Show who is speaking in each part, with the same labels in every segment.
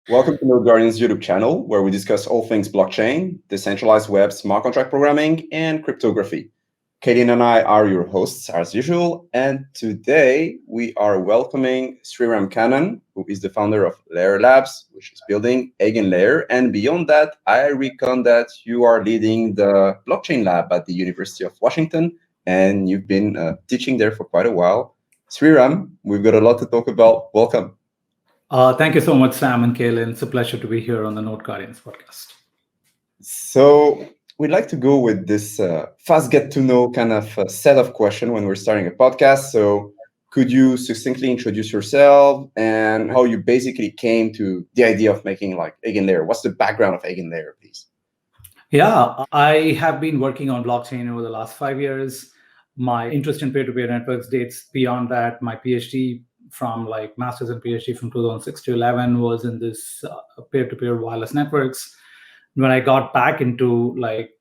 Speaker 1: Welcome to Node Guardian's YouTube channel, where we discuss all things blockchain, decentralized web, smart contract programming, and cryptography. Katie and I are your hosts, as usual, and today we are welcoming Sreeram Kannan, who is the founder of Layer Labs, which is building Eigen Layer. And beyond that, I reckon that you are leading the blockchain lab at the University of Washington, and you've been teaching there for quite a while. Sreeram, we've got a lot to talk about. Welcome.
Speaker 2: Thank you so much, Sam and Kaylin. It's a pleasure to be here on the Node Guardians podcast.
Speaker 1: So we'd like to go with this fast get-to-know kind of set of questions when we're starting a podcast. So could you succinctly introduce yourself and how you basically came to the idea of making like EigenLayer? What's the background of EigenLayer, please?
Speaker 2: Yeah, I have been working on blockchain over the last 5 years. My interest in peer-to-peer networks dates beyond that. My PhD from like master's and PhD from 2006 to 11 was in this peer-to-peer wireless networks. When I got back into like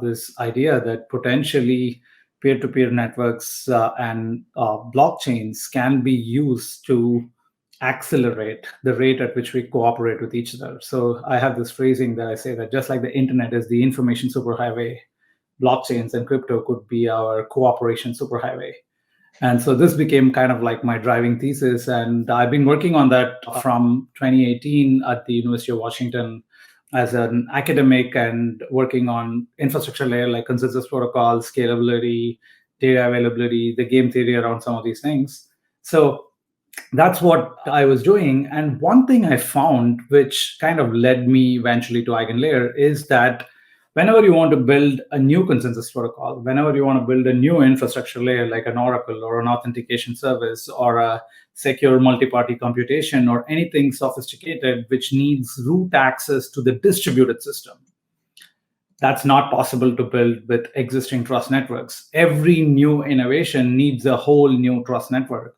Speaker 2: this idea that potentially peer-to-peer networks and blockchains can be used to accelerate the rate at which we cooperate with each other. So I have this phrasing that I say that just like the internet is the information superhighway, blockchains and crypto could be our cooperation superhighway. And so this became kind of like my driving thesis. And I've been working on that from 2018 at the University of Washington as an academic and working on infrastructure layer like consensus protocol, scalability, data availability, the game theory around some of these things. So that's what I was doing. And one thing I found, which kind of led me eventually to EigenLayer, is that whenever you want to build a new consensus protocol, whenever you want to build a new infrastructure layer like an Oracle or an authentication service or a secure multi-party computation or anything sophisticated which needs root access to the distributed system, that's not possible to build with existing trust networks. Every new innovation needs a whole new trust network.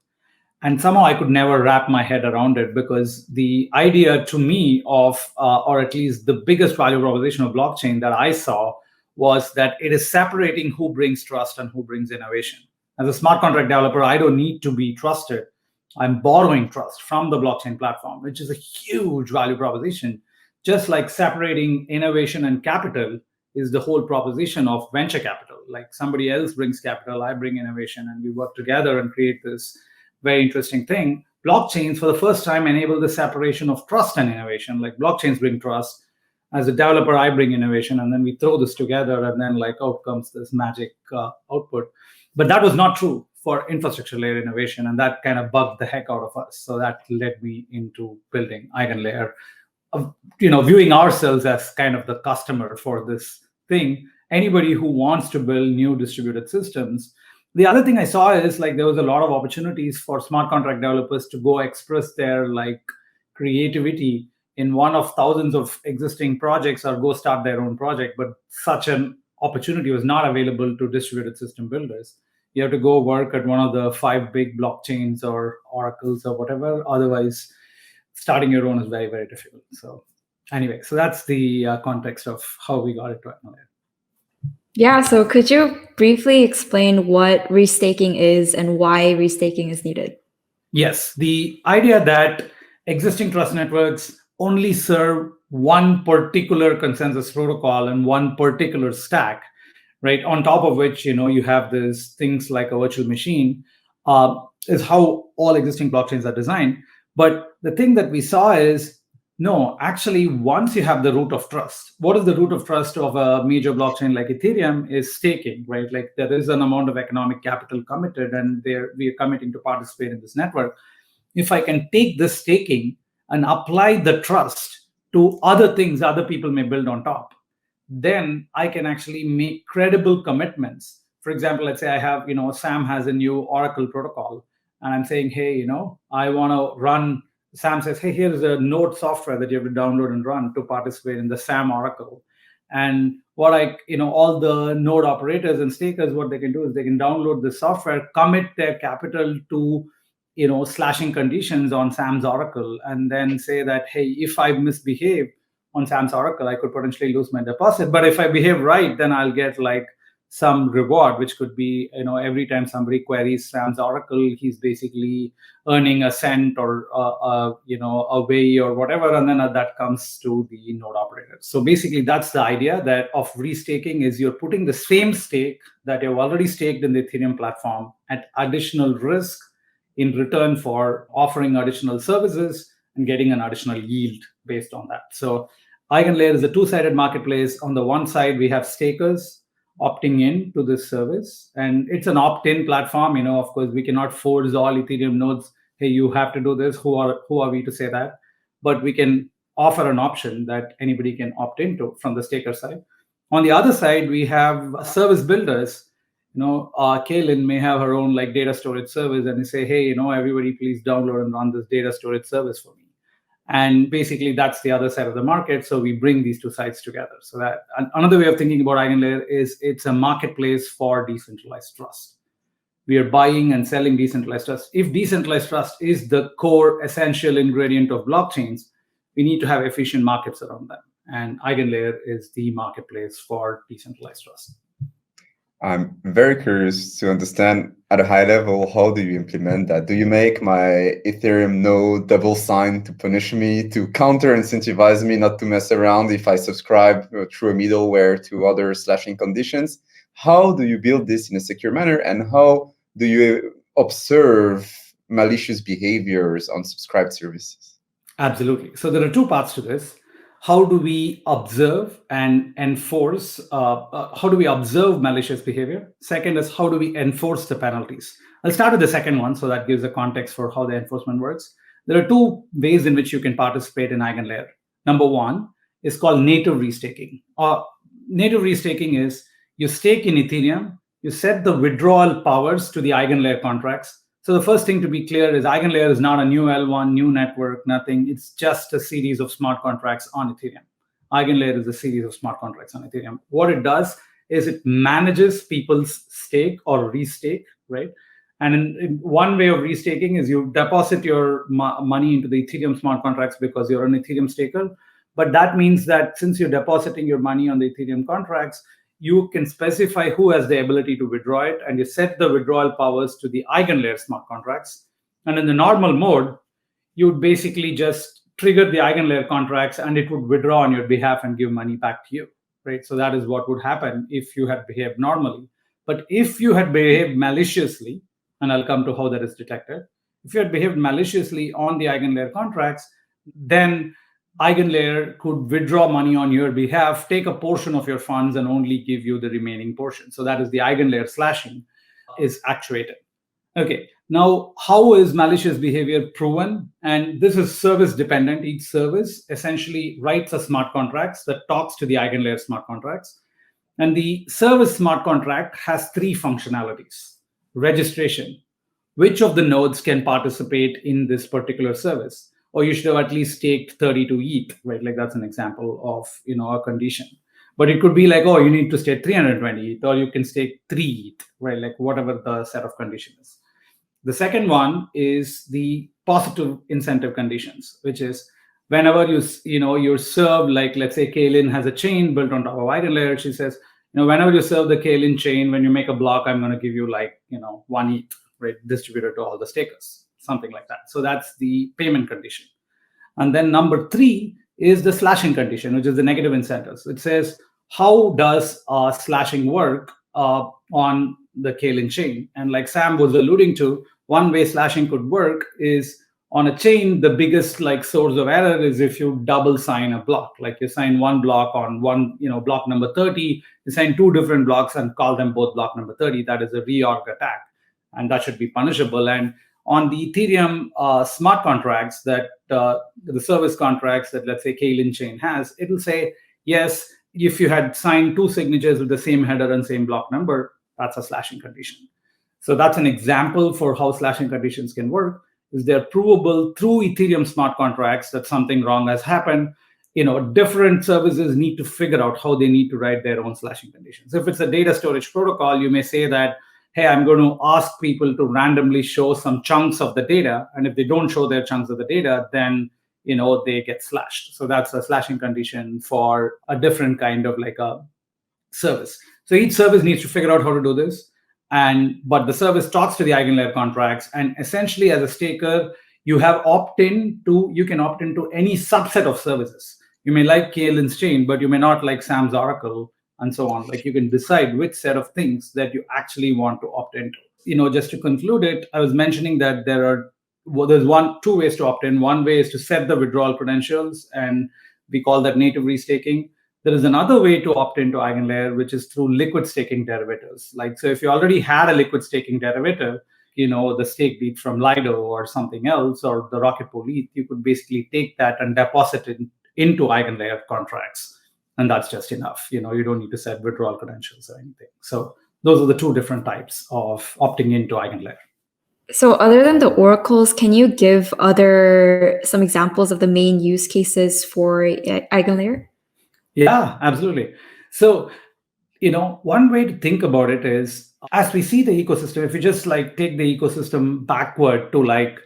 Speaker 2: And somehow I could never wrap my head around it, because the idea to me of, or at least the biggest value proposition of blockchain that I saw was that it is separating who brings trust and who brings innovation. As a smart contract developer, I don't need to be trusted. I'm borrowing trust from the blockchain platform, which is a huge value proposition. Just like separating innovation and capital is the whole proposition of venture capital. Like somebody else brings capital, I bring innovation, and we work together and create this very interesting thing. Blockchains, for the first time, enable the separation of trust and innovation. Like blockchains bring trust. As a developer, I bring innovation, and then we throw this together, and then like out comes this magic output. But that was not true for infrastructure layer innovation, and that kind of bugged the heck out of us. So that led me into building EigenLayer, viewing ourselves as kind of the customer for this thing. Anybody who wants to build new distributed systems. The other thing I saw is like there was a lot of opportunities for smart contract developers to go express their like creativity in one of thousands of existing projects or go start their own project. But such an opportunity was not available to distributed system builders. You have to go work at one of the 5 big blockchains or oracles or whatever. Otherwise, starting your own is very, very difficult. So anyway, so that's the context of how we got it right now.
Speaker 3: Yeah, so could you briefly explain what restaking is and why restaking is needed?
Speaker 2: Yes, the idea that existing trust networks only serve one particular consensus protocol and one particular stack, right? On top of which, you have these things like a virtual machine, is how all existing blockchains are designed. But the thing that we saw is, no, actually, once you have the root of trust, what is the root of trust of a major blockchain like Ethereum is staking, right? Like there is an amount of economic capital committed, and we are committing to participate in this network. If I can take this staking and apply the trust to other things other people may build on top, then I can actually make credible commitments. For example, let's say I have, Sam has a new Oracle protocol, and I'm saying, hey, I want to run. Sam says, hey, here's a node software that you have to download and run to participate in the SAM Oracle. And what all the node operators and stakers, what they can do is they can download the software, commit their capital to, slashing conditions on Sam's Oracle, and then say that, hey, if I misbehave on Sam's Oracle, I could potentially lose my deposit. But if I behave right, then I'll get like some reward, which could be, every time somebody queries Sam's Oracle, he's basically earning a cent or a way or whatever, and then that comes to the node operator. So basically, that's the idea that of restaking is you're putting the same stake that you've already staked in the Ethereum platform at additional risk in return for offering additional services and getting an additional yield based on that. So Eigenlayer is a two-sided marketplace. On the one side, we have stakers opting in to this service, and it's an opt-in platform. Of course, we cannot force all Ethereum nodes, hey, you have to do this. Who are we to say that? But we can offer an option that anybody can opt into from the staker side. On the other side, we have service builders. Kaylin may have her own data storage service, and they say, hey, everybody please download and run this data storage service for me. And basically, that's the other side of the market. So we bring these two sides together. So that another way of thinking about Eigenlayer is it's a marketplace for decentralized trust. We are buying and selling decentralized trust. If decentralized trust is the core essential ingredient of blockchains, we need to have efficient markets around them. And Eigenlayer is the marketplace for decentralized trust.
Speaker 1: I'm very curious to understand at a high level, how do you implement that? Do you make my Ethereum node double sign to punish me, to counter incentivize me not to mess around if I subscribe through a middleware to other slashing conditions? How do you build this in a secure manner, and how do you observe malicious behaviors on subscribed services?
Speaker 2: Absolutely. So there are two parts to this. How do we observe and enforce? How do we observe malicious behavior? Second is, how do we enforce the penalties? I'll start with the second one, so that gives a context for how the enforcement works. There are two ways in which you can participate in Eigenlayer. Number one is called native restaking. Native restaking is you stake in Ethereum, you set the withdrawal powers to the Eigenlayer contracts. So the first thing to be clear is Eigenlayer is not a new L1, new network, nothing. It's just a series of smart contracts on Ethereum. Eigenlayer is a series of smart contracts on Ethereum. What it does is it manages people's stake or restake, right? And in one way of restaking is you deposit your money into the Ethereum smart contracts because you're an Ethereum staker. But that means that since you're depositing your money on the Ethereum contracts, you can specify who has the ability to withdraw it, and you set the withdrawal powers to the Eigenlayer smart contracts. And in the normal mode, you would basically just trigger the Eigenlayer contracts, and it would withdraw on your behalf and give money back to you, right? So that is what would happen if you had behaved normally. But if you had behaved maliciously, and I'll come to how that is detected, if you had behaved maliciously on the Eigenlayer contracts, then Eigenlayer could withdraw money on your behalf, take a portion of your funds, and only give you the remaining portion. So that is the Eigenlayer slashing is actuated. Okay, now how is malicious behavior proven? And this is service dependent. Each service essentially writes a smart contracts that talks to the Eigenlayer smart contracts. And the service smart contract has three functionalities. Registration, which of the nodes can participate in this particular service? Or you should have at least staked 32 ETH, right? That's an example of a condition. But it could be you need to stake 320 ETH, or you can stake 3 ETH, right? Whatever the set of conditions is. The second one is the positive incentive conditions, which is whenever you serve, let's say Kaylin has a chain built on top of Eigenlayer, she says, whenever you serve the Kaylin chain, when you make a block, I'm going to give you 1 ETH, right? Distributed to all the stakers. Something like that. So that's the payment condition. And then number 3 is the slashing condition, which is the negative incentives. It says, how does slashing work on the Kaylin chain? And like Sam was alluding to, one way slashing could work is on a chain, the biggest source of error is if you double sign a block. You sign one block on one, block number 30, you sign 2 different blocks and call them both block number 30. That is a reorg attack. And that should be punishable. And on the Ethereum smart contracts that the service contracts that, let's say, Kaylin chain has, it will say, yes, if you had signed 2 signatures with the same header and same block number, that's a slashing condition. So that's an example for how slashing conditions can work, is they're provable through Ethereum smart contracts that something wrong has happened. Different services need to figure out how they need to write their own slashing conditions. If it's a data storage protocol, you may say that, hey, I'm going to ask people to randomly show some chunks of the data. And if they don't show their chunks of the data, then, they get slashed. So that's a slashing condition for a different kind of service. So each service needs to figure out how to do this. But the service talks to the Eigenlayer contracts. And essentially, as a staker, you can opt into any subset of services. You may like Kaelin's chain, but you may not like Sam's Oracle, and so on. Like, you can decide which set of things that you actually want to opt into. Just to conclude it, I was mentioning that there's two ways to opt in. One way is to set the withdrawal credentials, and we call that native restaking. There is another way to opt into Eigenlayer, which is through liquid staking derivatives. So if you already had a liquid staking derivative, the stake deed from Lido or something else, or the Rocket Pool ETH, you could basically take that and deposit it into Eigenlayer contracts. And that's just enough. You don't need to set withdrawal credentials or anything. So those are the two different types of opting into Eigenlayer.
Speaker 3: So other than the oracles, can you give some examples of the main use cases for Eigenlayer?
Speaker 2: Yeah, absolutely. So, one way to think about it is, as we see the ecosystem, if you just take the ecosystem backward to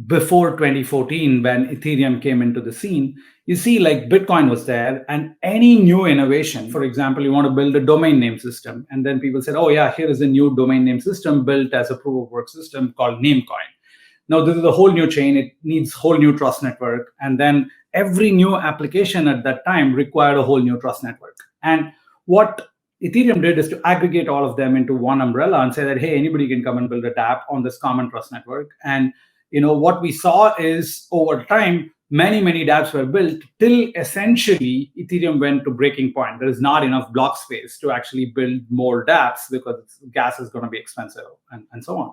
Speaker 2: before 2014, when Ethereum came into the scene, you see Bitcoin was there, and any new innovation, for example, you want to build a domain name system, and then people said, oh yeah, here is a new domain name system built as a proof of work system called Namecoin. Now, this is a whole new chain. It needs whole new trust network. And then every new application at that time required a whole new trust network. And what Ethereum did is to aggregate all of them into one umbrella and say that, hey, anybody can come and build a dApp on this common trust network. And what we saw is, over time, many dApps were built till essentially Ethereum went to breaking point. There is not enough block space to actually build more dApps because gas is going to be expensive and so on.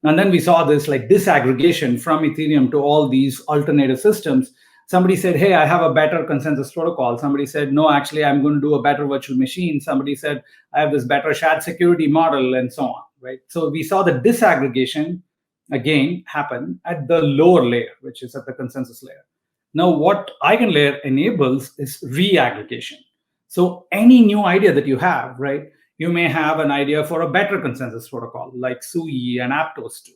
Speaker 2: And then we saw this disaggregation from Ethereum to all these alternative systems. Somebody said, hey, I have a better consensus protocol. Somebody said, no, actually, I'm going to do a better virtual machine. Somebody said, I have this better shared security model, and so on, right? So we saw the disaggregation, again, happen at the lower layer, which is at the consensus layer. Now, what Eigenlayer enables is re-aggregation. So any new idea that you have, right, you may have an idea for a better consensus protocol like SUI and Aptos 2.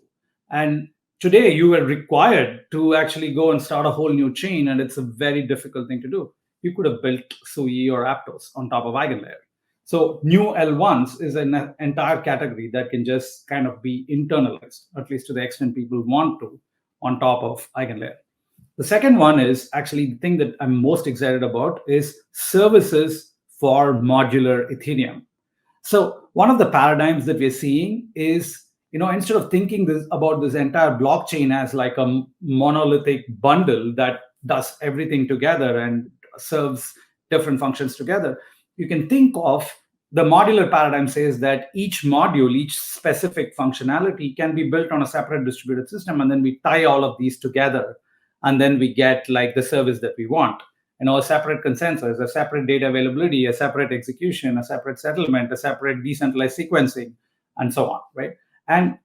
Speaker 2: And today you are required to actually go and start a whole new chain, and it's a very difficult thing to do. You could have built SUI or Aptos on top of Eigenlayer. So new L1s is an entire category that can just kind of be internalized, at least to the extent people want to, on top of Eigenlayer. The second one is actually the thing that I'm most excited about is services for modular Ethereum. So one of the paradigms that we're seeing is, instead of thinking about this entire blockchain as like a monolithic bundle that does everything together and serves different functions together, you can think of the modular paradigm says that each module, each specific functionality can be built on a separate distributed system, and then we tie all of these together, and then we get the service that we want. A separate consensus, a separate data availability, a separate execution, a separate settlement, a separate decentralized sequencing, and so on, right? And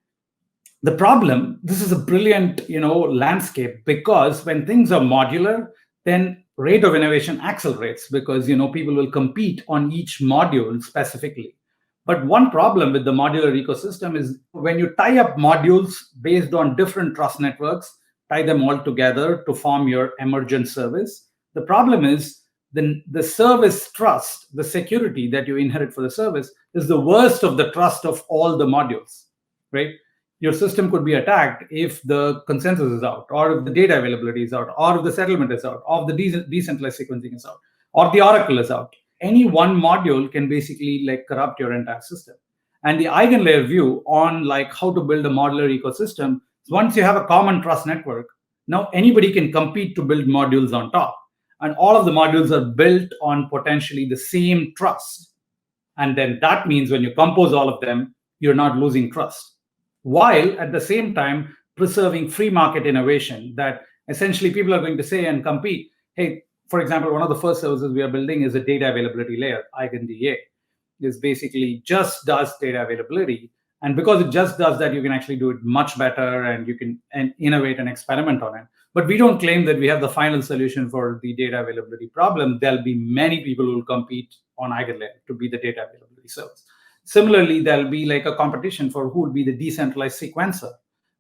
Speaker 2: the problem, this is a brilliant, landscape, because when things are modular, then rate of innovation accelerates because, people will compete on each module specifically. But one problem with the modular ecosystem is when you tie up modules based on different trust networks, tie them all together to form your emergent service. The problem is the service trust, the security that you inherit for the service, is the worst of the trust of all the modules, right? Your system could be attacked if the consensus is out, or if the data availability is out, or if the settlement is out, or if the decentralized sequencing is out, or the Oracle is out. Any one module can basically corrupt your entire system. And the Eigenlayer view on how to build a modular ecosystem, once you have a common trust network, now anybody can compete to build modules on top. And all of the modules are built on potentially the same trust. And then that means when you compose all of them, you're not losing trust, while at the same time preserving free market innovation that essentially people are going to say and compete. Hey, for example, one of the first services we are building is a data availability layer, EigenDA. This basically just does data availability. And because it just does that, you can actually do it much better, and you can innovate and experiment on it. But we don't claim that we have the final solution for the data availability problem. There'll be many people who will compete on Eigenlayer to be the data availability service. Similarly, there'll be a competition for who will be the decentralized sequencer,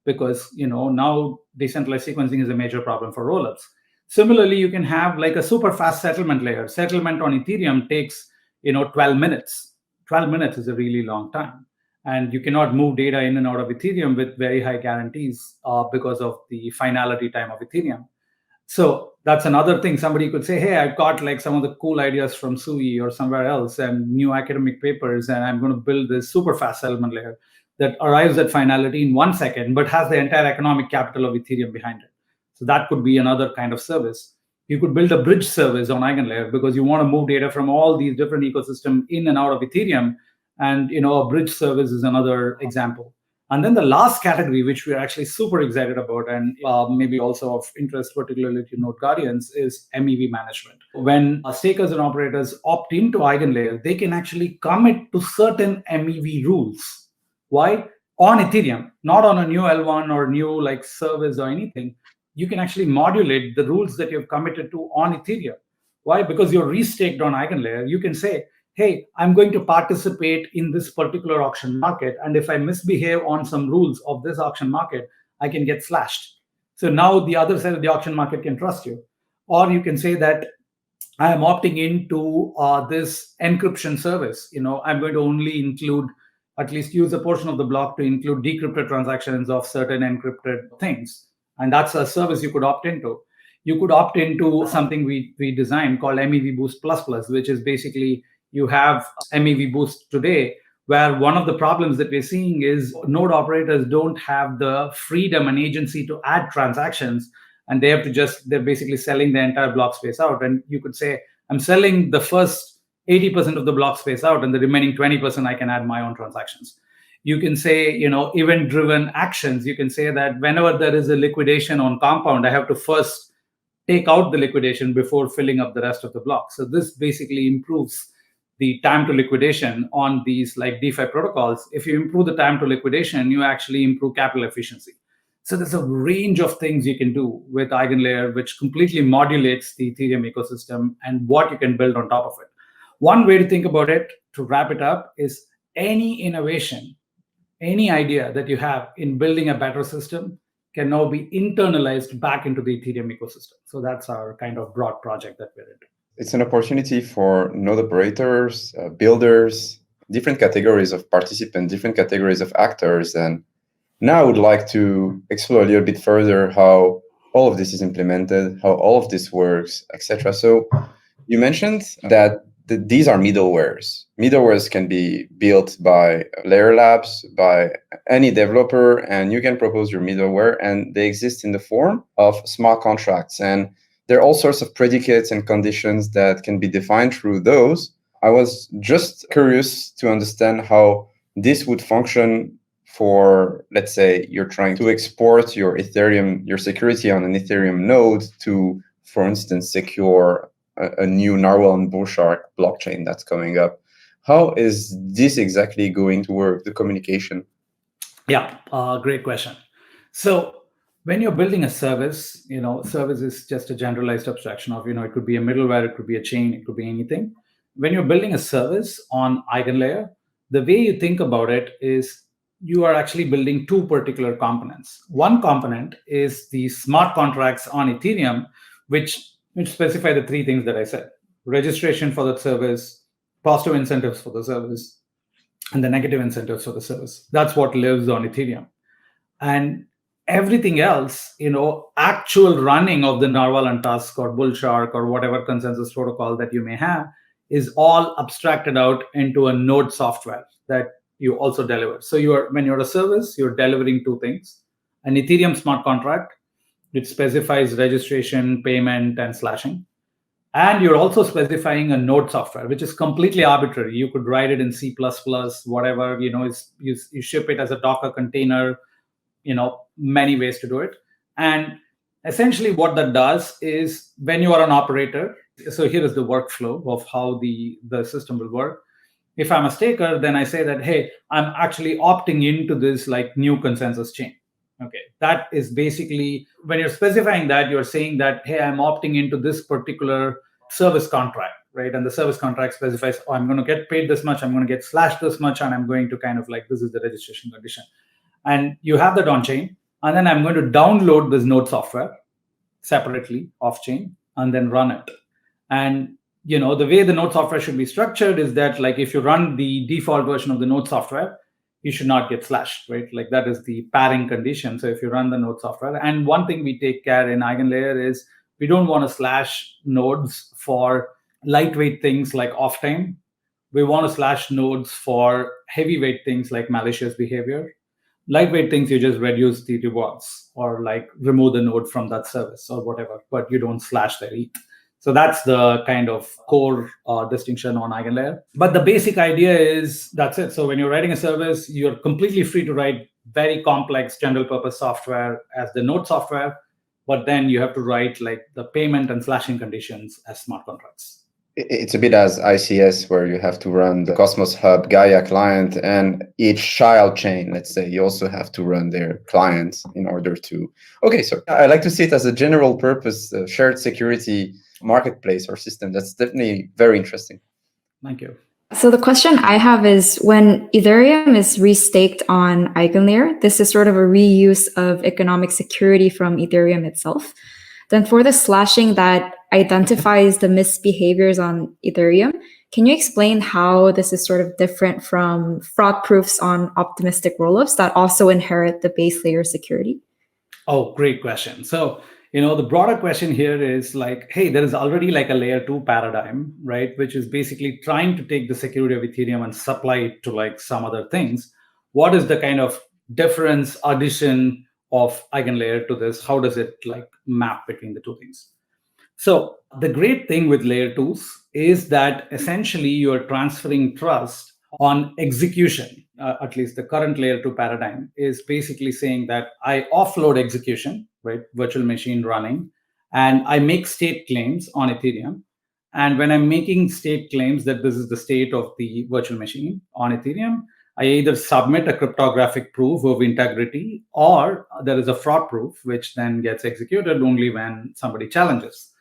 Speaker 2: because now decentralized sequencing is a major problem for rollups. Similarly, you can have a super fast settlement layer. Settlement on Ethereum takes 12 minutes. 12 minutes is a really long time. And you cannot move data in and out of Ethereum with very high guarantees because of the finality time of Ethereum. So that's another thing. Somebody could say, hey, I've got like some of the cool ideas from SUI or somewhere else and new academic papers, and I'm going to build this super fast settlement layer that arrives at finality in 1 second, but has the entire economic capital of Ethereum behind it. So that could be another kind of service. You could build a bridge service on Eigenlayer because you want to move data from all these different ecosystems in and out of Ethereum. And a bridge service is another example. And then the last category, which we're actually super excited about and maybe also of interest, particularly to Node Guardians, is MEV management. When stakers and operators opt into Eigenlayer, they can actually commit to certain MEV rules. Why? On Ethereum, not on a new L1 or new like service or anything. You can actually modulate the rules that you've committed to on Ethereum. Why? Because you're restaked on Eigenlayer. You can say, hey, I'm going to participate in this particular auction market. And if I misbehave on some rules of this auction market, I can get slashed. So now the other side of the auction market can trust you. Or you can say that I am opting into this encryption service. I'm going to only include, at least use a portion of the block to include decrypted transactions of certain encrypted things. And that's a service you could opt into. You could opt into something we designed called MEVBoost++, which is basically you have MEVBoost today, where one of the problems that we're seeing is node operators don't have the freedom and agency to add transactions, and they're basically selling the entire block space out. And you could say, I'm selling the first 80% of the block space out, and the remaining 20% I can add my own transactions. You can say, event-driven actions. You can say that whenever there is a liquidation on Compound, I have to first take out the liquidation before filling up the rest of the block. So this basically improves the time to liquidation on these like DeFi protocols. If you improve the time to liquidation, you actually improve capital efficiency. So there's a range of things you can do with Eigenlayer, which completely modulates the Ethereum ecosystem and what you can build on top of it. One way to think about it, to wrap it up, is any innovation, any idea that you have in building a better system can now be internalized back into the Ethereum ecosystem. So that's our kind of broad project that we're into.
Speaker 1: It's an opportunity for node operators, builders, different categories of participants, different categories of actors. And now I would like to explore a little bit further how all of this is implemented, how all of this works, etc. So you mentioned that these are middlewares. Middlewares can be built by Layer Labs, by any developer, and you can propose your middleware, and they exist in the form of smart contracts. And there are all sorts of predicates and conditions that can be defined through those. I was just curious to understand how this would function for, let's say, you're trying to export your security on an Ethereum node to, for instance, secure a new Narwhal and Bullshark blockchain that's coming up. How is this exactly going to work, the communication?
Speaker 2: Yeah, great question. So when you're building a service, service is just a generalized abstraction of, it could be a middleware, it could be a chain, it could be anything. When you're building a service on Eigenlayer, the way you think about it is you are actually building two particular components. One component is the smart contracts on Ethereum, which specify the three things that I said: registration for the service, positive incentives for the service, and the negative incentives for the service. That's what lives on Ethereum. And everything else, actual running of the Narwhal and Tusk or Bullshark or whatever consensus protocol that you may have is all abstracted out into a node software that you also deliver. So when you're a service, you're delivering two things: an Ethereum smart contract, which specifies registration, payment, and slashing. And you're also specifying a node software, which is completely arbitrary. You could write it in C++, whatever, you ship it as a Docker container, many ways to do it. And essentially what that does is when you are an operator, so here is the workflow of how the system will work. If I'm a staker, then I say that, hey, I'm actually opting into this like new consensus chain. Okay, that is basically when you're specifying that, you're saying that, hey, I'm opting into this particular service contract, right? And the service contract specifies, I'm going to get paid this much, I'm going to get slashed this much, and I'm going to kind of like, this is the registration condition. And you have that on chain. And then I'm going to download this node software separately off chain and then run it. And the way the node software should be structured is that like if you run the default version of the node software, you should not get slashed, right? Like that is the pairing condition. So if you run the node software, and one thing we take care in Eigenlayer is we don't want to slash nodes for lightweight things like off time. We want to slash nodes for heavyweight things like malicious behavior. Lightweight things, you just reduce the rewards or like remove the node from that service or whatever, but you don't slash their ETH. So that's the kind of core distinction on Eigenlayer. But the basic idea is that's it. So when you're writing a service, you're completely free to write very complex general purpose software as the node software, but then you have to write like the payment and slashing conditions as smart contracts.
Speaker 1: It's a bit as ICS, where you have to run the Cosmos Hub Gaia client, and each child chain, let's say, you also have to run their clients in order to. Okay, so I like to see it as a general purpose shared security marketplace or system. That's definitely very interesting.
Speaker 2: Thank you.
Speaker 3: So the question I have is, when Ethereum is restaked on Eigenlayer, this is sort of a reuse of economic security from Ethereum itself. Then for the slashing that identifies the misbehaviors on Ethereum, can you explain how this is sort of different from fraud proofs on optimistic rollups that also inherit the base layer security?
Speaker 2: Oh, great question. So, the broader question here is like, hey, there is already like a layer 2 paradigm, right? Which is basically trying to take the security of Ethereum and supply it to like some other things. What is the kind of difference, addition of Eigenlayer to this? How does it like map between the two things? So the great thing with layer 2s is that essentially you are transferring trust on execution. At least the current layer 2 paradigm is basically saying that I offload execution, right? Virtual machine running, and I make state claims on Ethereum. And when I'm making state claims that this is the state of the virtual machine on Ethereum, I either submit a cryptographic proof of integrity, or there is a fraud proof, which then gets executed only when somebody challenges.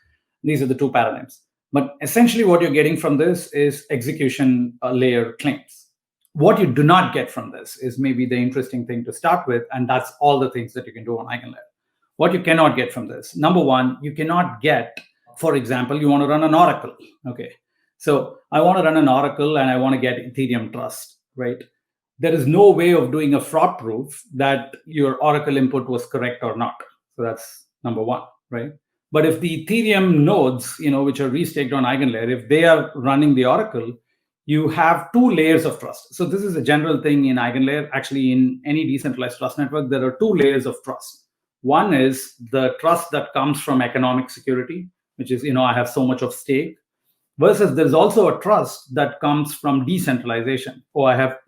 Speaker 2: These are the two paradigms. But essentially what you're getting from this is execution layer claims. What you do not get from this is maybe the interesting thing to start with, and that's all the things that you can do on Eigenlayer. What you cannot get from this, number one, you cannot get, for example, you want to run an oracle. Okay, so I want to run an oracle and I want to get Ethereum trust, right? There is no way of doing a fraud proof that your oracle input was correct or not. So that's number one, right? But if the Ethereum nodes, which are restaked on Eigenlayer, if they are running the oracle, you have two layers of trust. So this is a general thing in Eigenlayer. Actually, in any decentralized trust network, there are two layers of trust. One is the trust that comes from economic security, which is, I have so much of stake, versus there's also a trust that comes from decentralization. Oh, I have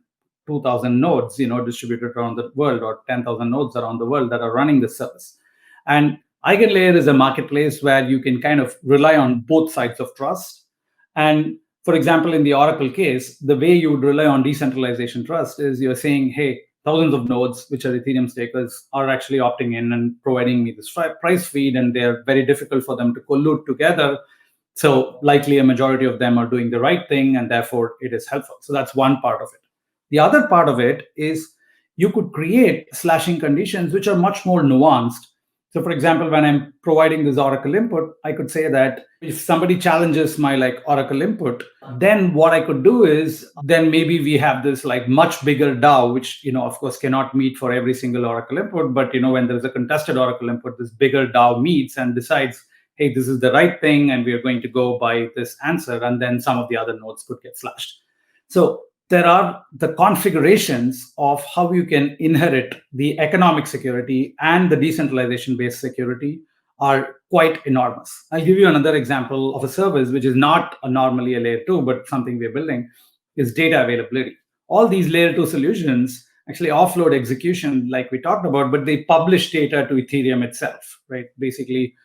Speaker 2: 2,000 nodes, distributed around the world, or 10,000 nodes around the world that are running this service. And Eigenlayer is a marketplace where you can kind of rely on both sides of trust. And for example, in the Oracle case, the way you would rely on decentralization trust is you're saying, hey, thousands of nodes, which are Ethereum stakers, are actually opting in and providing me this price feed, and they're very difficult for them to collude together. So likely a majority of them are doing the right thing, and therefore it is helpful. So that's one part of it. The other part of it is you could create slashing conditions which are much more nuanced. So for example, when I'm providing this Oracle input, I could say that if somebody challenges my Oracle input, then what I could do is then maybe we have this much bigger DAO, which, of course, cannot meet for every single Oracle input. But, when there's a contested Oracle input, this bigger DAO meets and decides, hey, this is the right thing, and we are going to go by this answer. And then some of the other nodes could get slashed. So there are the configurations of how you can inherit the economic security and the decentralization-based security are quite enormous. I'll give you another example of a service which is not normally a layer 2, but something we're building, is data availability. All these layer 2 solutions actually offload execution like we talked about, but they publish data to Ethereum itself, right? Basically,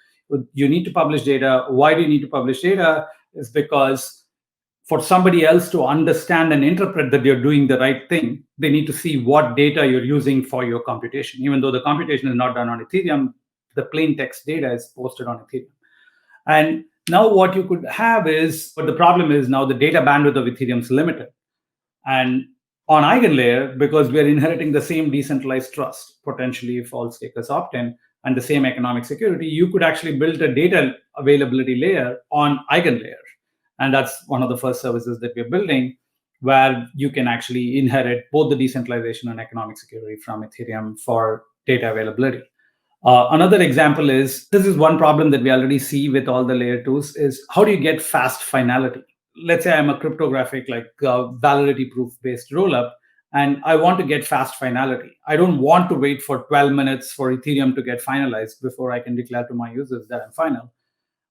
Speaker 2: you need to publish data. Why do you need to publish data? Is because for somebody else to understand and interpret that you're doing the right thing, they need to see what data you're using for your computation. Even though the computation is not done on Ethereum, the plain text data is posted on Ethereum. And now what you could have is, but the problem is now the data bandwidth of Ethereum is limited. And on Eigenlayer, because we're inheriting the same decentralized trust, potentially if all stakers opt in, and the same economic security, you could actually build a data availability layer on Eigenlayer. And that's one of the first services that we're building, where you can actually inherit both the decentralization and economic security from Ethereum for data availability. Another example is, this is one problem that we already see with all the layer 2s, is how do you get fast finality? Let's say I'm a cryptographic, validity proof based rollup, and I want to get fast finality. I don't want to wait for 12 minutes for Ethereum to get finalized before I can declare to my users that I'm final.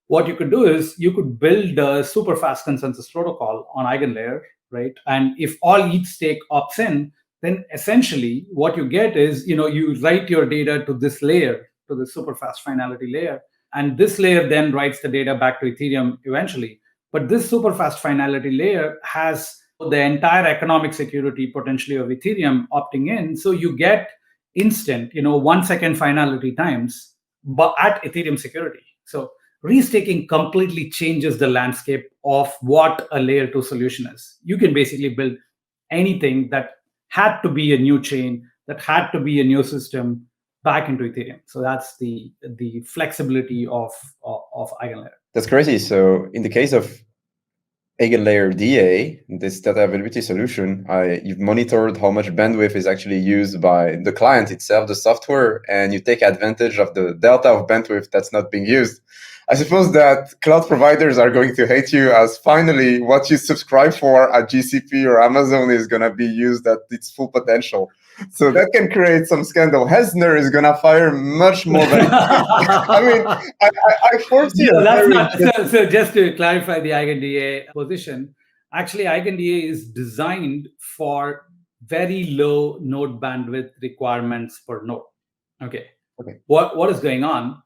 Speaker 2: What you could do is you could build a super fast consensus protocol on Eigenlayer, right? And if all ETH stake opts in, then essentially what you get is, you write your data to this layer, to the super fast finality layer, and this layer then writes the data back to Ethereum eventually. But this super fast finality layer has the entire economic security potentially of Ethereum opting in. So you get instant, 1 second finality times, but at Ethereum security. So restaking completely changes the landscape of what a layer 2 solution is. You can basically build anything that had to be a new chain, that had to be a new system back into Ethereum. So that's the flexibility of Eigenlayer.
Speaker 1: That's crazy. So in the case of Eigenlayer DA, this data availability solution, you've monitored how much bandwidth is actually used by the client itself, the software, and you take advantage of the delta of bandwidth that's not being used. I suppose that cloud providers are going to hate you, as finally what you subscribe for at GCP or Amazon is going to be used at its full potential. So that can create some scandal. Hesner is going to fire much more than I mean, I foresee
Speaker 2: So just to clarify the EigenDA position, actually EigenDA is designed for very low node bandwidth requirements per node. Okay. What is going on?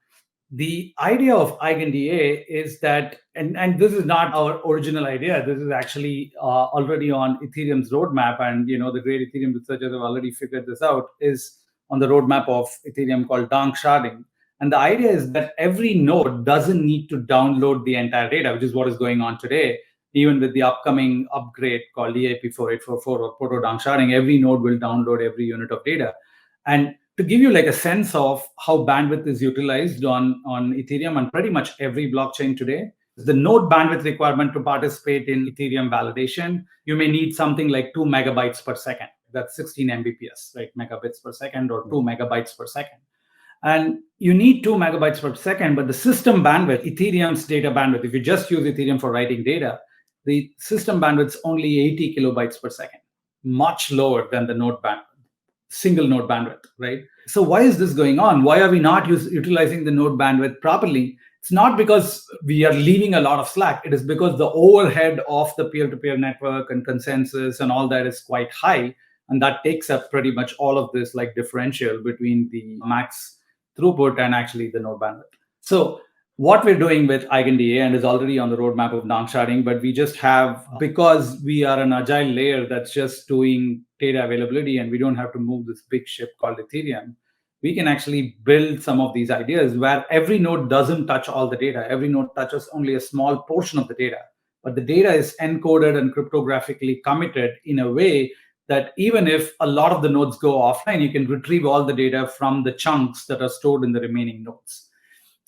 Speaker 2: The idea of EigenDA is that, and this is not our original idea, this is actually already on Ethereum's roadmap, and the great Ethereum researchers have already figured this out, is on the roadmap of Ethereum called donk sharding. And the idea is that every node doesn't need to download the entire data, which is what is going on today. Even with the upcoming upgrade called EIP 4844 or proto donk sharding, every node will download every unit of data. And to give you a sense of how bandwidth is utilized on Ethereum and pretty much every blockchain today, the node bandwidth requirement to participate in Ethereum validation, you may need something like 2 megabytes per second. That's 16 Mbps, right? Megabits per second or 2 megabytes per second. And you need 2 megabytes per second, but the system bandwidth, Ethereum's data bandwidth, if you just use Ethereum for writing data, the system bandwidth is only 80 kilobytes per second, much lower than the node bandwidth. Single node bandwidth, right? So why is this going on? Why are we not utilizing the node bandwidth properly? It's not because we are leaving a lot of slack. It is because the overhead of the peer-to-peer network and consensus and all that is quite high. And that takes up pretty much all of this differential between the max throughput and actually the node bandwidth. So what we're doing with EigenDA, and is already on the roadmap of donk sharding, but we just have, because we are an agile layer that's just doing data availability and we don't have to move this big ship called Ethereum, we can actually build some of these ideas where every node doesn't touch all the data. Every node touches only a small portion of the data, but the data is encoded and cryptographically committed in a way that even if a lot of the nodes go offline, you can retrieve all the data from the chunks that are stored in the remaining nodes.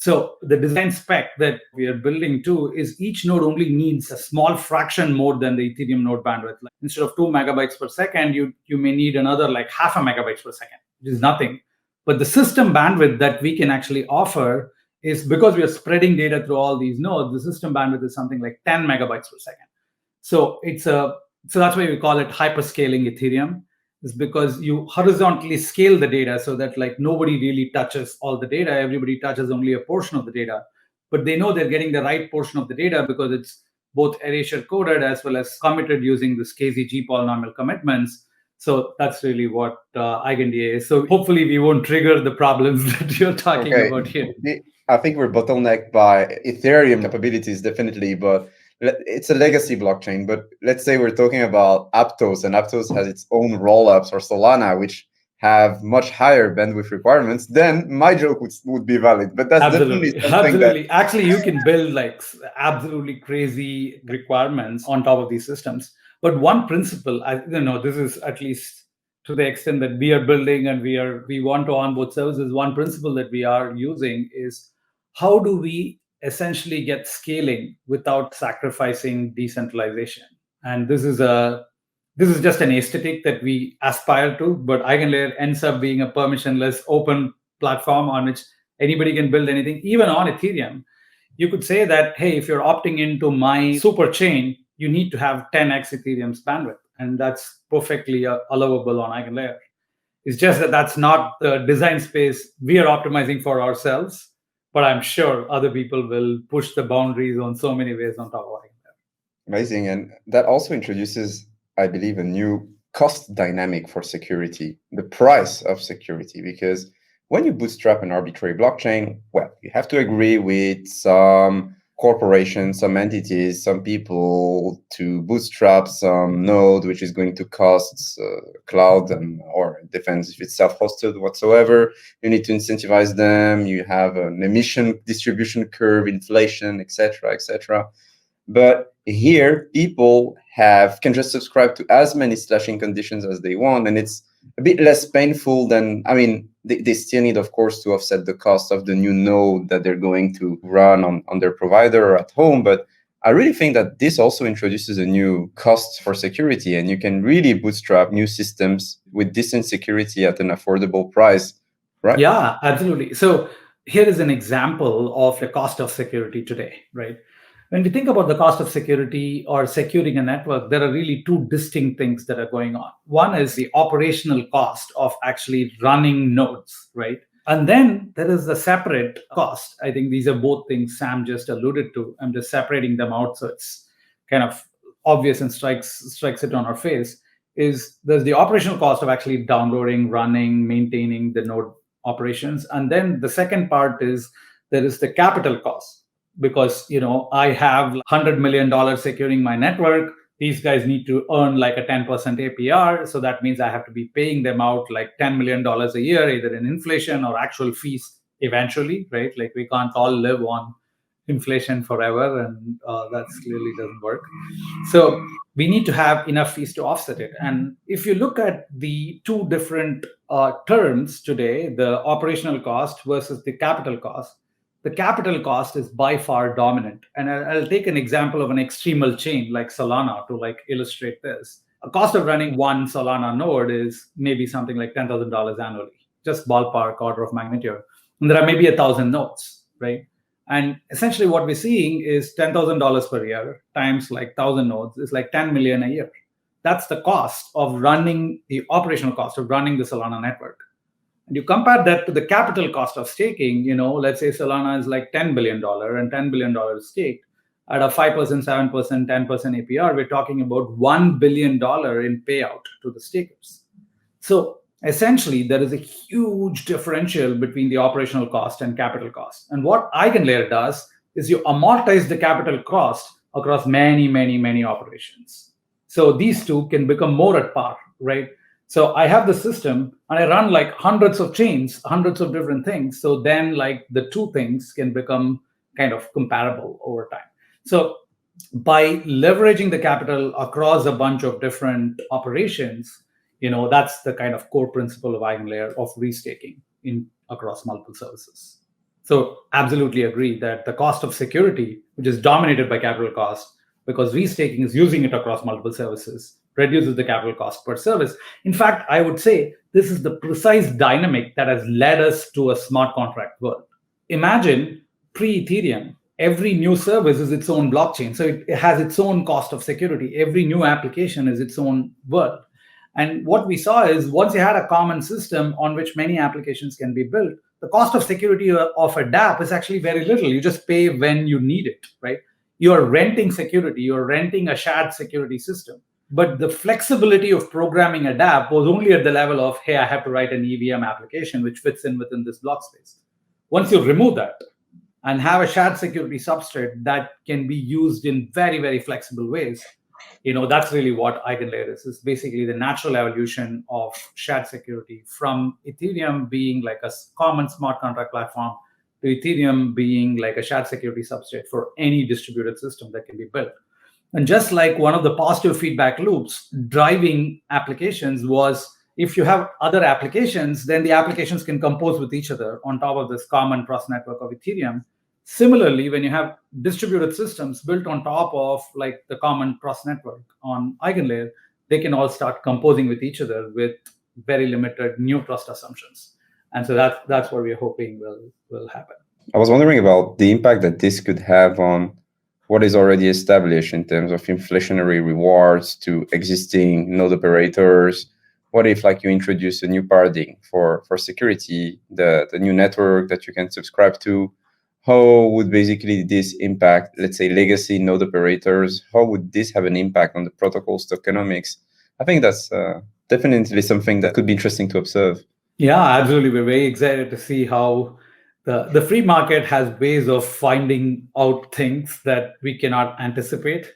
Speaker 2: So the design spec that we are building to is each node only needs a small fraction more than the Ethereum node bandwidth. Instead of 2 megabytes per second, you may need another half a megabytes per second, which is nothing. But the system bandwidth that we can actually offer is, because we are spreading data through all these nodes, the system bandwidth is something like 10 megabytes per second. So so that's why we call it hyperscaling Ethereum. Is because you horizontally scale the data so that nobody really touches all the data. Everybody touches only a portion of the data, but they know they're getting the right portion of the data because it's both erasure coded as well as committed using this KZG polynomial commitments. So that's really what EigenDA is. So hopefully we won't trigger the problems that you're talking about here.
Speaker 1: I think we're bottlenecked by Ethereum capabilities, definitely, but it's a legacy blockchain. But let's say we're talking about Aptos, and Aptos has its own rollups, or Solana, which have much higher bandwidth requirements. Then my joke would be valid. But that's definitely something that...
Speaker 2: Actually, you can build absolutely crazy requirements on top of these systems. But one principle, this is at least to the extent that we are building and we want to onboard services. One principle that we are using is, how do we essentially get scaling without sacrificing decentralization. And this is just an aesthetic that we aspire to, but Eigenlayer ends up being a permissionless open platform on which anybody can build anything, even on Ethereum. You could say that, hey, if you're opting into my super chain, you need to have 10x Ethereum's bandwidth. And that's perfectly allowable on Eigenlayer. It's just that that's not the design space we are optimizing for ourselves, but I'm sure other people will push the boundaries on so many ways on top of Eigenlayer.
Speaker 1: Amazing. And that also introduces, I believe, a new cost dynamic for security, the price of security, because when you bootstrap an arbitrary blockchain, well, you have to agree with some corporations, some entities, some people to bootstrap some node, which is going to cost cloud or depends if it's self-hosted whatsoever. You need to incentivize them. You have an emission distribution curve, inflation, etc., etc. But here, people can just subscribe to as many slashing conditions as they want, and it's a bit less painful than, they still need, of course, to offset the cost of the new node that they're going to run on their provider or at home. But I really think that this also introduces a new cost for security, and you can really bootstrap new systems with decent security at an affordable price, right?
Speaker 2: Yeah, absolutely. So here is an example of the cost of security today, right? When we think about the cost of security or securing a network, there are really two distinct things that are going on. One is the operational cost of actually running nodes, right? And then there is the separate cost. I think these are both things Sam just alluded to. I'm just separating them out so it's kind of obvious and strikes it on our face. There's the operational cost of actually downloading, running, maintaining the node operations. And then the second part is there is the capital cost. Because I have $100 million securing my network. These guys need to earn like a 10% APR. So that means I have to be paying them out like $10 million a year, either in inflation or actual fees eventually, right? Like we can't all live on inflation forever, and that clearly doesn't work. So we need to have enough fees to offset it. And if you look at the two different terms today, the operational cost versus the capital cost, the capital cost is by far dominant. And I'll take an example of an extremal chain like Solana to illustrate this. A cost of running one Solana node is maybe something like $10,000 annually, just ballpark order of magnitude. And there are maybe 1,000 nodes, right? And essentially what we're seeing is $10,000 per year times 1,000 nodes is like 10 million a year. That's the cost of running, the operational cost of running the Solana network. And you compare that to the capital cost of staking, let's say Solana is like $10 billion and $10 billion staked at a 5%, 7%, 10% APR. We're talking about $1 billion in payout to the stakers. So essentially, there is a huge differential between the operational cost and capital cost. And what Eigenlayer does is you amortize the capital cost across many, many, many operations. So these two can become more at par, right? So I have the system and I run hundreds of chains, hundreds of different things. So then the two things can become kind of comparable over time. So by leveraging the capital across a bunch of different operations, that's the kind of core principle of Eigenlayer of restaking across multiple services. So absolutely agree that the cost of security, which is dominated by capital cost, because restaking is using it across multiple services, reduces the capital cost per service. In fact, I would say this is the precise dynamic that has led us to a smart contract world. Imagine pre-Ethereum, every new service is its own blockchain. So it has its own cost of security. Every new application is its own world. And what we saw is once you had a common system on which many applications can be built, the cost of security of a dApp is actually very little. You just pay when you need it, right? You're renting security. You're renting a shared security system. But the flexibility of programming a dApp was only at the level of, hey, I have to write an EVM application which fits in within this block space. Once you remove that and have a shared security substrate that can be used in very, very flexible ways, that's really what Eigenlayer is. It's basically the natural evolution of shared security from Ethereum being like a common smart contract platform to Ethereum being like a shared security substrate for any distributed system that can be built. And just like one of the positive feedback loops driving applications was, if you have other applications, then the applications can compose with each other on top of this common trust network of Ethereum. Similarly, when you have distributed systems built on top of like the common trust network on Eigenlayer, they can all start composing with each other with very limited new trust assumptions. And so that's what we're hoping will happen.
Speaker 1: I was wondering about the impact that this could have on what is already established in terms of inflationary rewards to existing node operators. What if like you introduce a new paradigm for security, the new network that you can subscribe to? How would basically this impact, let's say, legacy node operators? How would this have an impact on the protocol's tokenomics? I think that's definitely something that could be interesting to observe.
Speaker 2: Yeah, absolutely. We're very excited to see how the free market has ways of finding out things that we cannot anticipate.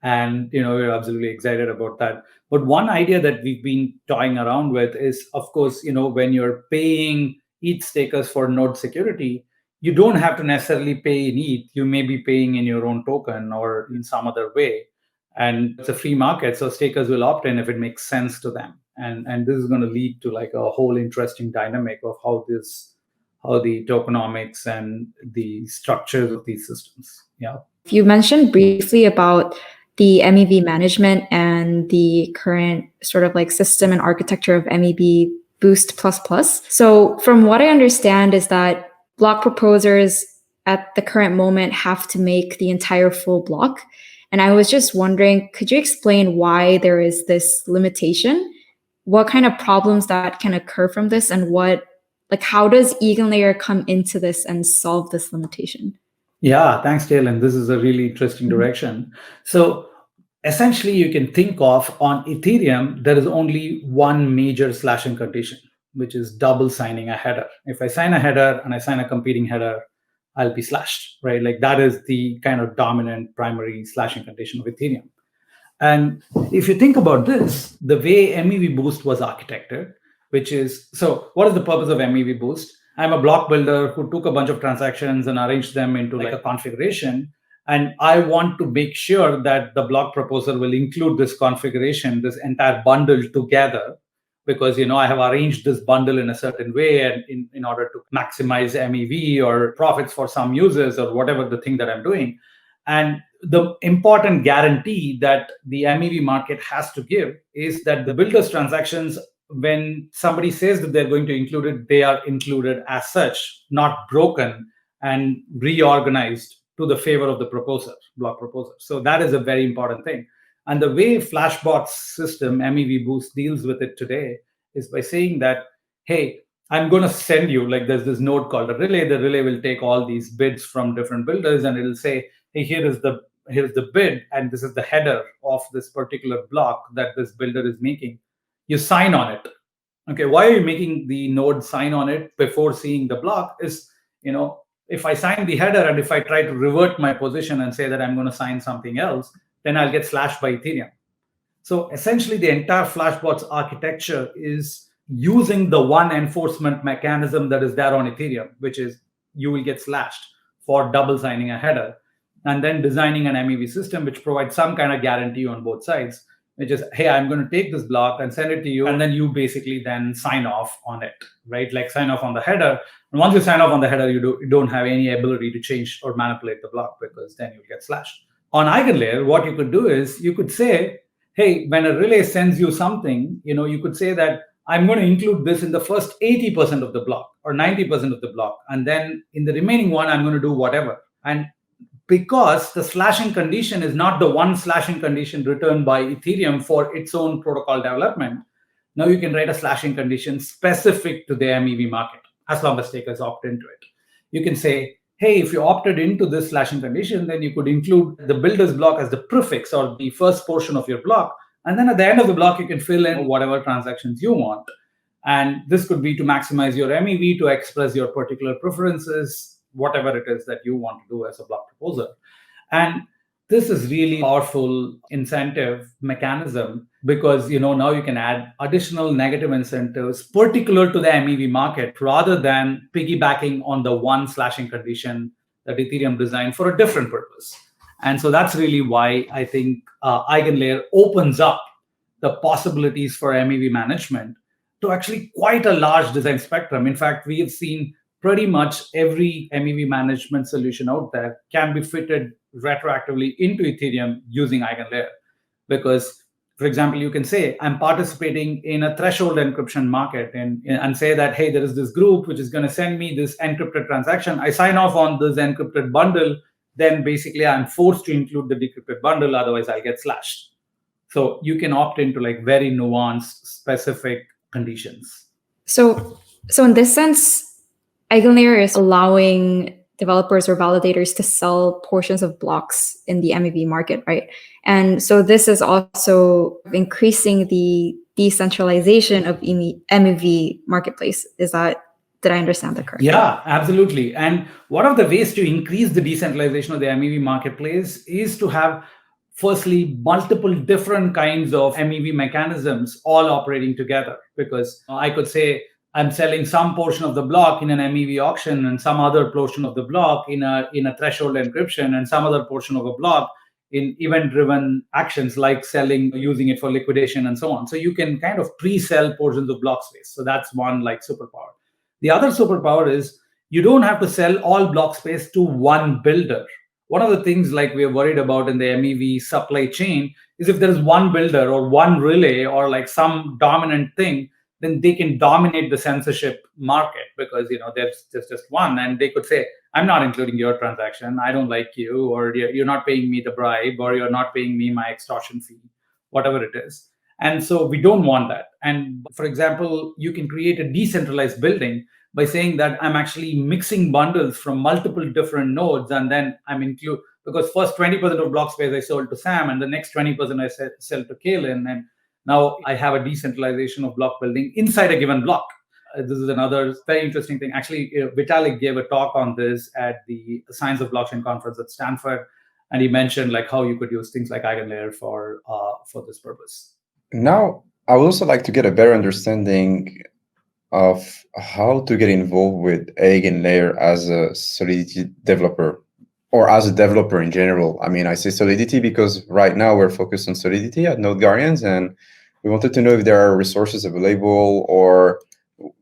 Speaker 2: And we're absolutely excited about that. But one idea that we've been toying around with is, of course, when you're paying ETH stakers for node security, you don't have to necessarily pay in ETH. You may be paying in your own token or in some other way. And it's a free market, so stakers will opt in if it makes sense to them. And this is going to lead to like a whole interesting dynamic of how the tokenomics and the structures of these systems. Yeah.
Speaker 3: You mentioned briefly about the MEV management and the current sort of like system and architecture of MEVBoost++. So from what I understand is that block proposers at the current moment have to make the entire full block. And I was just wondering, could you explain why there is this limitation? What kind of problems that can occur from this, and how does Eigenlayer come into this and solve this limitation?
Speaker 2: Yeah, thanks, Taylor. This is a really interesting direction. So essentially, you can think of on Ethereum, there is only one major slashing condition, which is double signing a header. If I sign a header and I sign a competing header, I'll be slashed, right? Like that is the kind of dominant primary slashing condition of Ethereum. And if you think about this, the way MEVBoost was architected, which is, so what is the purpose of MEVBoost? I'm a block builder who took a bunch of transactions and arranged them into like a configuration. And I want to make sure that the block proposer will include this configuration, this entire bundle together, because I have arranged this bundle in a certain way and in order to maximize MEV or profits for some users or whatever the thing that I'm doing. And the important guarantee that the MEV market has to give is that the builder's transactions, when somebody says that they're going to include it, they are included as such, not broken and reorganized to the favor of the proposer, block proposer. So that is a very important thing. And the way Flashbot's system, MEVBoost, deals with it today is by saying that, hey, I'm going to send you, like there's this node called a relay. The relay will take all these bids from different builders and it'll say, hey, here's the bid and this is the header of this particular block that this builder is making. You sign on it. Okay, why are you making the node sign on it before seeing the block? Is, if I sign the header and if I try to revert my position and say that I'm going to sign something else, then I'll get slashed by Ethereum. So essentially, the entire Flashbot's architecture is using the one enforcement mechanism that is there on Ethereum, which is you will get slashed for double signing a header, and then designing an MEV system which provides some kind of guarantee on both sides, which is, hey, I'm going to take this block and send it to you, and then you basically then sign off on it, right? Like sign off on the header. And once you sign off on the header, you don't have any ability to change or manipulate the block because then you'll get slashed. On Eigenlayer, what you could do is you could say, hey, when a relay sends you something, you could say that I'm going to include this in the first 80% of the block or 90% of the block. And then in the remaining one, I'm going to do whatever. And because the slashing condition is not the one slashing condition returned by Ethereum for its own protocol development, now you can write a slashing condition specific to the MEV market, as long as stakers opt into it. You can say, hey, if you opted into this slashing condition, then you could include the builder's block as the prefix or the first portion of your block. And then at the end of the block, you can fill in whatever transactions you want. And this could be to maximize your MEV, to express your particular preferences, whatever it is that you want to do as a block proposer. And this is really powerful incentive mechanism because now you can add additional negative incentives particular to the MEV market rather than piggybacking on the one slashing condition that Ethereum designed for a different purpose. And so that's really why I think Eigenlayer opens up the possibilities for MEV management to actually quite a large design spectrum. In fact, we have seen pretty much every MEV management solution out there can be fitted retroactively into Ethereum using Eigenlayer. Because, for example, you can say, I'm participating in a threshold encryption market and say that, hey, there is this group which is going to send me this encrypted transaction. I sign off on this encrypted bundle. Then basically I'm forced to include the decrypted bundle. Otherwise, I'll get slashed. So you can opt into like very nuanced, specific conditions.
Speaker 3: So in this sense, Eigenlayer is allowing developers or validators to sell portions of blocks in the MEV market, right? And so this is also increasing the decentralization of MEV Marketplace. Did I understand that correctly?
Speaker 2: Yeah, absolutely. And one of the ways to increase the decentralization of the MEV Marketplace is to have, firstly, multiple different kinds of MEV mechanisms all operating together. Because I could say, I'm selling some portion of the block in an MEV auction and some other portion of the block in a threshold encryption and some other portion of a block in event-driven actions like selling, using it for liquidation and so on. So you can kind of pre-sell portions of block space. So that's one like superpower. The other superpower is you don't have to sell all block space to one builder. One of the things like we're worried about in the MEV supply chain is if there is one builder or one relay or like some dominant thing, then they can dominate the censorship market because there's just one, and they could say, I'm not including your transaction, I don't like you, or you're not paying me the bribe, or you're not paying me my extortion fee, whatever it is. And so we don't want that. And for example, you can create a decentralized building by saying that I'm actually mixing bundles from multiple different nodes, and then I'm because first 20% of block space I sold to Sam, and the next 20% I sell to Kaylin, and now I have a decentralization of block building inside a given block. This is another very interesting thing. Actually, Vitalik gave a talk on this at the Science of Blockchain conference at Stanford, and he mentioned like how you could use things like Eigenlayer for this purpose.
Speaker 1: Now, I would also like to get a better understanding of how to get involved with Eigenlayer as a Solidity developer, or as a developer in general. I mean, I say Solidity because right now we're focused on Solidity at Node Guardians, and we wanted to know if there are resources available or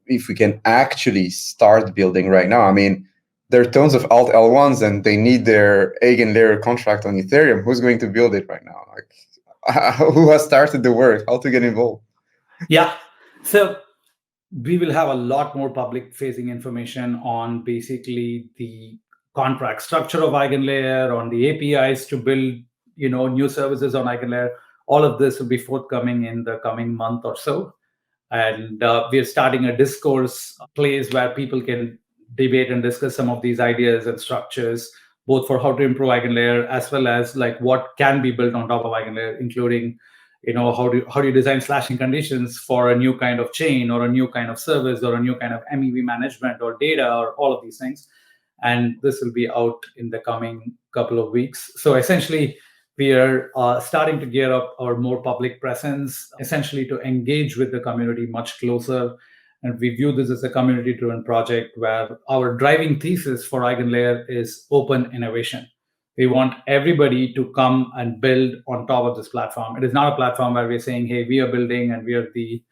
Speaker 1: if we can actually start building right now. I mean, there are tons of alt L1s and they need their Eigenlayer contract on Ethereum. Who's going to build it right now? Like, who has started the work? How to get involved?
Speaker 2: Yeah. So we will have a lot more public-facing information on basically the contract structure of Eigenlayer, on the APIs to build, new services on Eigenlayer. All of this will be forthcoming in the coming month or so. And we're starting a discourse place where people can debate and discuss some of these ideas and structures, both for how to improve Eigenlayer as well as like what can be built on top of Eigenlayer, including how do you design slashing conditions for a new kind of chain or a new kind of service or a new kind of MEV management or data or all of these things. And this will be out in the coming couple of weeks. So essentially, we are starting to gear up our more public presence, essentially to engage with the community much closer. And we view this as a community-driven project where our driving thesis for Eigenlayer is open innovation. We want everybody to come and build on top of this platform. It is not a platform where we're saying, hey, we are building and we are the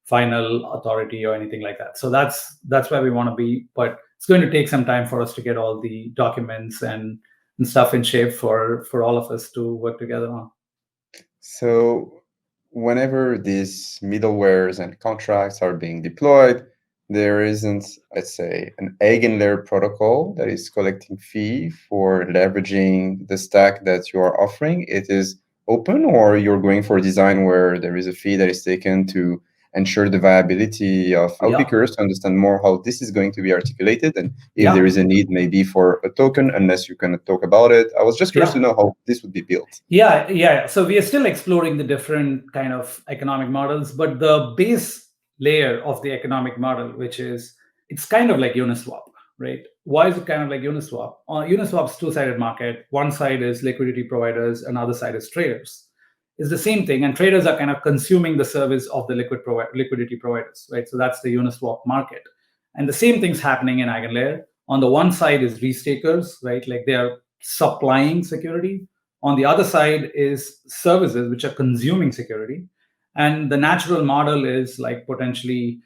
Speaker 2: final authority or anything like that. So that's where we want to be. But it's going to take some time for us to get all the documents and stuff in shape for all of us to work together on.
Speaker 1: So whenever these middlewares and contracts are being deployed, there isn't, let's say, an Eigenlayer protocol that is collecting fee for leveraging the stack that you are offering. It is open, or you're going for a design where there is a fee that is taken to ensure the viability of. I would be curious to understand more how this is going to be articulated, and if there is a need maybe for a token, unless you can talk about it. I was just curious to know how this would be built.
Speaker 2: Yeah. So we are still exploring the different kind of economic models, but the base layer of the economic model, which is, it's kind of like Uniswap, right? Why is it kind of like Uniswap? Uniswap's two-sided market. One side is liquidity providers, another side is traders. It's the same thing, and traders are kind of consuming the service of the liquidity providers, right? So that's the Uniswap market. And the same thing's happening in Eigenlayer. On the one side is restakers, right? Like they are supplying security. On the other side is services which are consuming security. And the natural model is like potentially,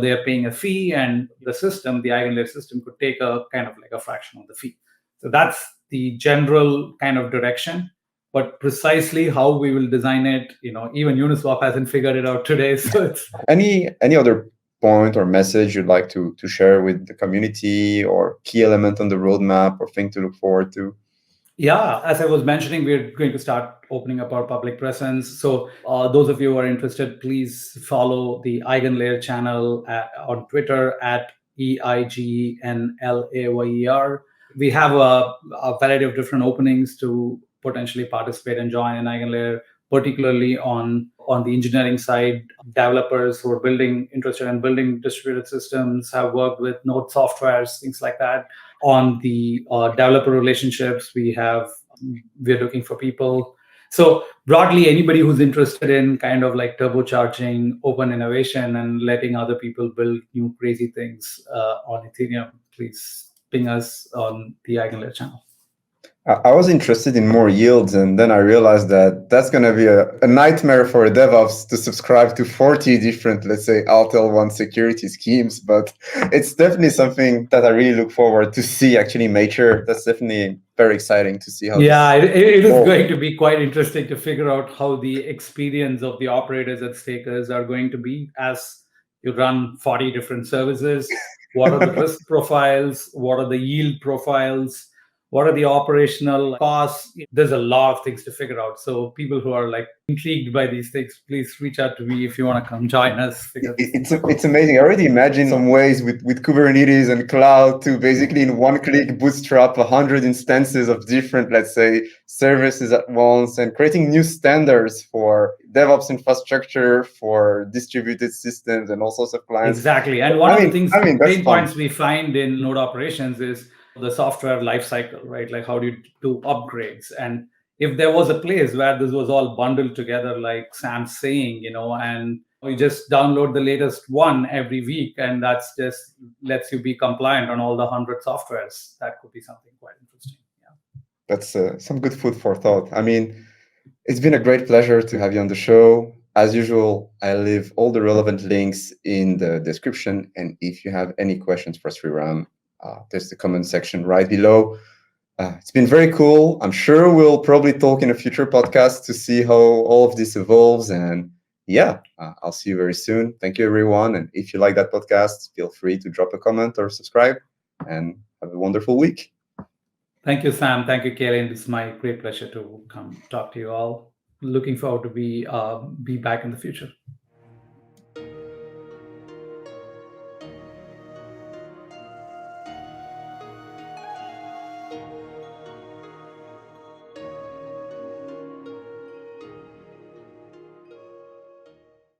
Speaker 2: they're paying a fee, and the Eigenlayer system could take a kind of like a fraction of the fee. So that's the general kind of direction. But precisely how we will design it, even Uniswap hasn't figured it out today. So it's
Speaker 1: any other point or message you'd like to share with the community, or key element on the roadmap, or thing to look forward to?
Speaker 2: Yeah, as I was mentioning, we're going to start opening up our public presence. So those of you who are interested, please follow the Eigenlayer channel on Twitter at EigenLayer. We have a variety of different openings to potentially participate and join in Eigenlayer, particularly on the engineering side. Developers who are interested in building distributed systems, have worked with node softwares, things like that. On the developer relationships, we're looking for people. So broadly, anybody who's interested in kind of like turbocharging open innovation and letting other people build new crazy things on Ethereum, please ping us on the Eigenlayer channel.
Speaker 1: I was interested in more yields, and then I realized that that's going to be a nightmare for a DevOps to subscribe to 40 different, let's say, Alt-L1 security schemes. But it's definitely something that I really look forward to see actually mature. That's definitely very exciting to see how.
Speaker 2: Yeah, it is going to be quite interesting to figure out how the experience of the operators and stakers are going to be as you run 40 different services. What are the risk profiles? What are the yield profiles? What are the operational costs? There's a lot of things to figure out. So people who are like intrigued by these things, please reach out to me if you want to come join us.
Speaker 1: It's amazing. I already imagine some ways with Kubernetes and cloud to basically in one click bootstrap 100 instances of different, let's say, services at once, and creating new standards for DevOps infrastructure, for distributed systems, and all sorts of clients.
Speaker 2: Exactly. And one of the things, pain points we find in node operations is the software lifecycle, right? Like how do you do upgrades? And if there was a place where this was all bundled together, like Sam's saying, and you just download the latest one every week, and that's just lets you be compliant on all the 100 softwares, that could be something quite interesting. Yeah,
Speaker 1: that's some good food for thought. I mean, it's been a great pleasure to have you on the show. As usual, I leave all the relevant links in the description, and if you have any questions for Sreeram, there's the comment section right below. It's been very cool. I'm sure we'll probably talk in a future podcast to see how all of this evolves. And yeah, I'll see you very soon. Thank you, everyone. And if you like that podcast, feel free to drop a comment or subscribe, and have a wonderful week.
Speaker 2: Thank you, Sam. Thank you, Kaylin. It's my great pleasure to come talk to you all. Looking forward to be back in the future.